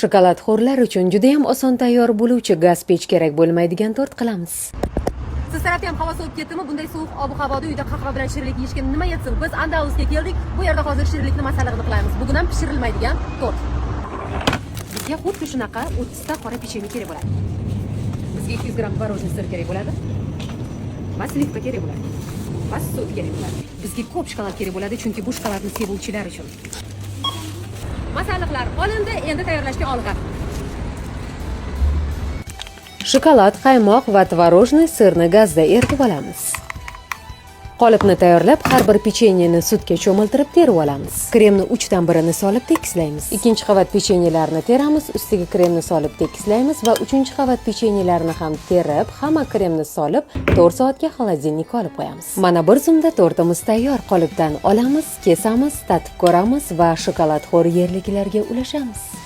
Shokoladxo'rlar uchun juda ham oson tayyor bo'luvchi gaz pech kerak bo'lmaydigan tort qilamiz. Siz tarafda ham havo sovib ketdimi? Bunday sovuq ob-havoda uyda qahva bilan shirinlik yeyishga nima yetsin? Biz Andalusga keldik. Bu yerda hozir shirinlikni masallig'ini qilamiz. Bugun ham pishirilmaydigan tort. Bizga xuddi shunaqa 30 ta qora pechenye kerak bo'ladi. Bizga 200 gram tvorожный sir kerak bo'ladi. Va slivka kerak bo'ladi. Va sut kerak bo'ladi. Bizga ko'p shokolad kerak bo'ladi, chunki bu shokoladni sevuvchilar uchun. Masalliqlar olindi, endi tayyorlashga olg'a. Shokolad, qaymoq va tvorожный sirni gazda eritib olamiz. Qolipni tayyorlab, har bir pechenyeni sutga cho'miltirib terib olamiz. Kremni 3 dan 1ini solib tekislaymiz. Ikkinchi qavat pechenyelarni teramiz, ustiga kremni solib tekislaymiz va uchinchi qavat pechenyelarni ham terib, hamma kremni solib 4 soatga xolodilnikka olib qo'yamiz. Mana bir zumda tortimiz tayyor. Qolipdan olamiz, kesamiz, tatib ko'ramiz va shokoladxo'r yerliklarga ulashamiz.